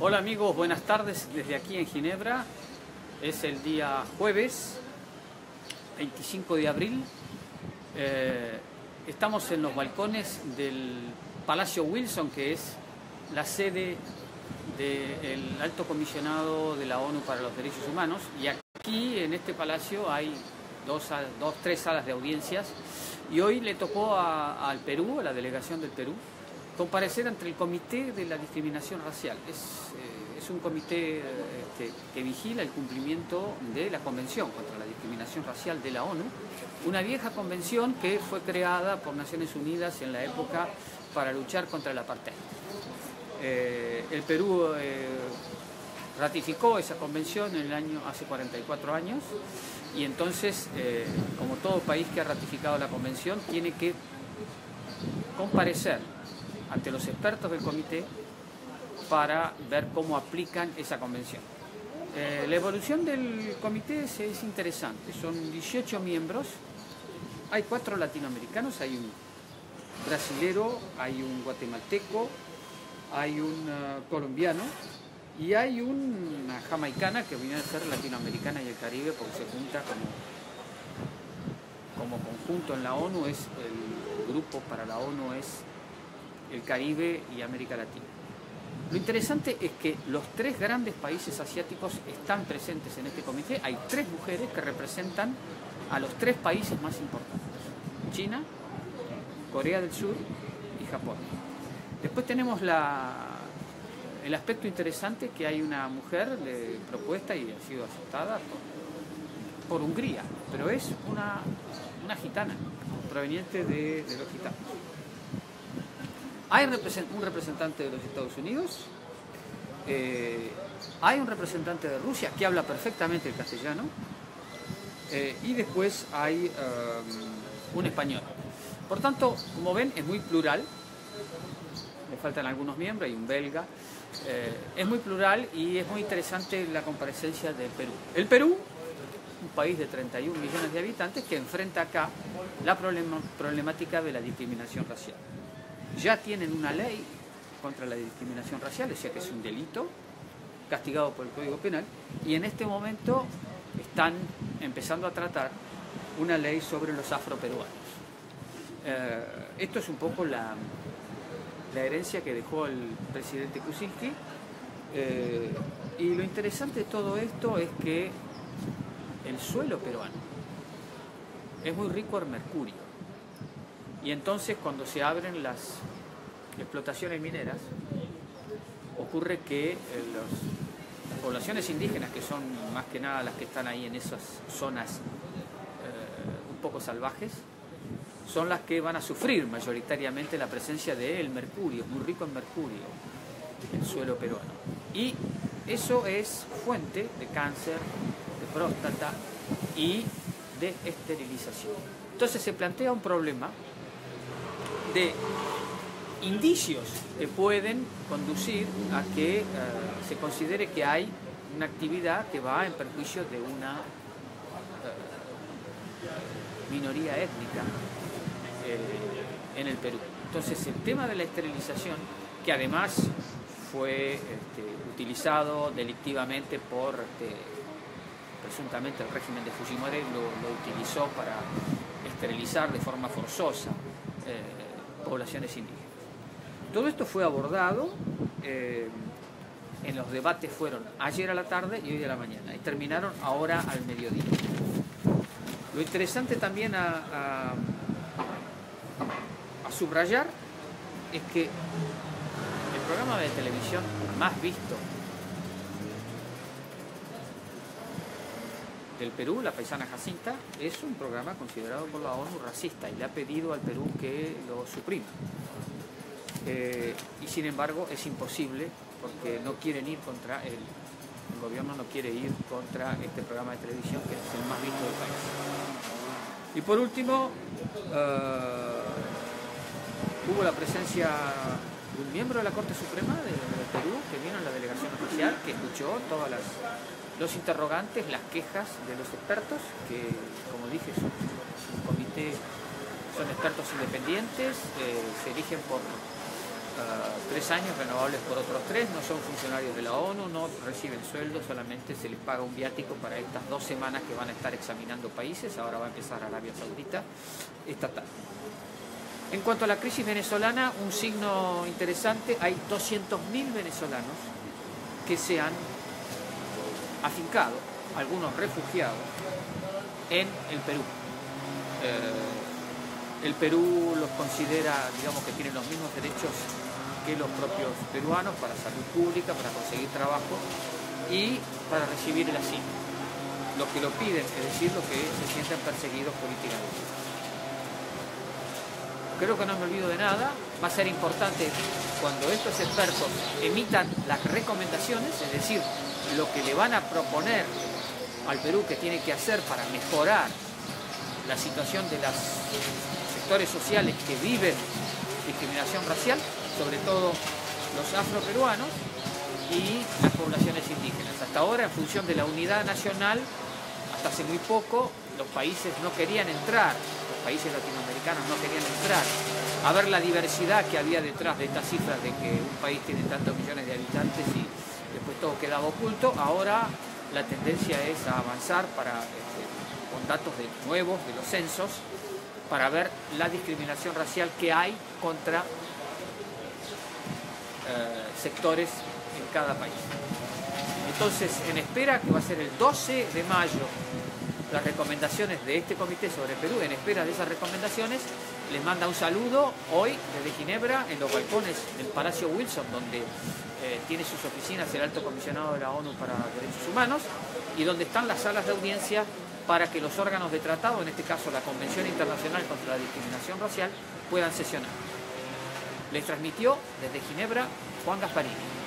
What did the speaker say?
Hola amigos, buenas tardes desde aquí en Ginebra. Es el día jueves 25 de abril. Estamos en los balcones del Palacio Wilson, que es la sede del Alto Comisionado de la ONU para los Derechos Humanos. Y aquí en este palacio hay tres salas de audiencias. Y hoy le tocó al Perú, a la delegación del Perú, comparecer ante el Comité de la Discriminación Racial. Es un comité que vigila el cumplimiento de la Convención contra la Discriminación Racial de la ONU, una vieja convención que fue creada por Naciones Unidas en la época para luchar contra el apartheid. El Perú ratificó esa convención hace 44 años, y entonces, como todo país que ha ratificado la convención, tiene que comparecer ante los expertos del comité para ver cómo aplican esa convención. La evolución del comité es interesante. Son 18 miembros, hay 4 latinoamericanos, hay un brasilero, hay un guatemalteco, hay un colombiano y hay una jamaicana que viene a ser latinoamericana y el Caribe, porque se junta como conjunto en la ONU. El grupo para la ONU es el Caribe y América Latina. Lo interesante es que los 3 grandes países asiáticos están presentes en este comité. Hay 3 mujeres que representan a los 3 países más importantes: China, Corea del Sur y Japón. Después tenemos el aspecto interesante que hay una mujer propuesta y ha sido aceptada por Hungría, pero es una gitana proveniente de los gitanos. Hay un representante de los Estados Unidos, hay un representante de Rusia que habla perfectamente el castellano, y después hay un español. Por tanto, como ven, es muy plural. Me faltan algunos miembros, hay un belga. Es muy plural y es muy interesante la comparecencia del Perú. El Perú, un país de 31 millones de habitantes, que enfrenta acá la problemática de la discriminación racial. Ya tienen una ley contra la discriminación racial, o sea que es un delito castigado por el Código Penal, y en este momento están empezando a tratar una ley sobre los afroperuanos. Esto es un poco la herencia que dejó el presidente Kuczynski, y lo interesante de todo esto es que el suelo peruano es muy rico en mercurio. Y entonces, cuando se abren las explotaciones mineras, ocurre que las poblaciones indígenas, que son más que nada las que están ahí en esas zonas un poco salvajes, son las que van a sufrir mayoritariamente la presencia del mercurio, muy rico en mercurio, el suelo peruano. Y eso es fuente de cáncer, de próstata y de esterilización. Entonces se plantea un problema de indicios que pueden conducir a que se considere que hay una actividad que va en perjuicio de una minoría étnica en el Perú. Entonces el tema de la esterilización, que además fue utilizado delictivamente por presuntamente el régimen de Fujimori, lo utilizó para esterilizar de forma forzosa poblaciones indígenas. Todo esto fue abordado, en los debates fueron ayer a la tarde y hoy a la mañana, y terminaron ahora al mediodía. Lo interesante también a subrayar es que el programa de televisión más visto del Perú, La Paisana Jacinta, es un programa considerado por la ONU racista, y le ha pedido al Perú que lo suprima. Y sin embargo es imposible, porque no quieren ir contra el gobierno no quiere ir contra este programa de televisión, que es el más visto del país. Y por último, hubo la presencia de un miembro de la Corte Suprema de Perú, que vino en la delegación oficial, que escuchó todos los interrogantes, las quejas de los expertos, que, como dije, son un comité, son expertos independientes, se eligen por 3 años renovables por otros 3, no son funcionarios de la ONU, no reciben sueldo, solamente se les paga un viático para estas 2 semanas que van a estar examinando países. Ahora va a empezar Arabia Saudita esta tarde. En cuanto a la crisis venezolana, un signo interesante: hay 200.000 venezolanos que se han afincado, algunos refugiados, en el Perú. El Perú los considera, digamos, que tienen los mismos derechos que los propios peruanos para salud pública, para conseguir trabajo y para recibir el asilo. Los que lo piden, es decir, los que se sienten perseguidos políticamente. Creo que no me olvido de nada. Va a ser importante cuando estos expertos emitan las recomendaciones, es decir, lo que le van a proponer al Perú que tiene que hacer para mejorar la situación de los sectores sociales que viven discriminación racial, sobre todo los afroperuanos y las poblaciones indígenas. Hasta ahora, en función de la unidad nacional, hasta hace muy poco, los países no querían entrar, los países latinoamericanos no querían entrar a ver la diversidad que había detrás de estas cifras de que un país tiene tantos millones de habitantes y después todo quedaba oculto. Ahora la tendencia es a avanzar con datos nuevos de los censos para ver la discriminación racial que hay contra sectores en cada país. Entonces, en espera, que va a ser el 12 de mayo, las recomendaciones de este comité sobre Perú, en espera de esas recomendaciones, les manda un saludo hoy desde Ginebra, en los balcones del Palacio Wilson, donde tiene sus oficinas el Alto Comisionado de la ONU para Derechos Humanos, y donde están las salas de audiencia para que los órganos de tratado, en este caso la Convención Internacional contra la Discriminación Racial, puedan sesionar. Les transmitió desde Ginebra Juan Gasparini.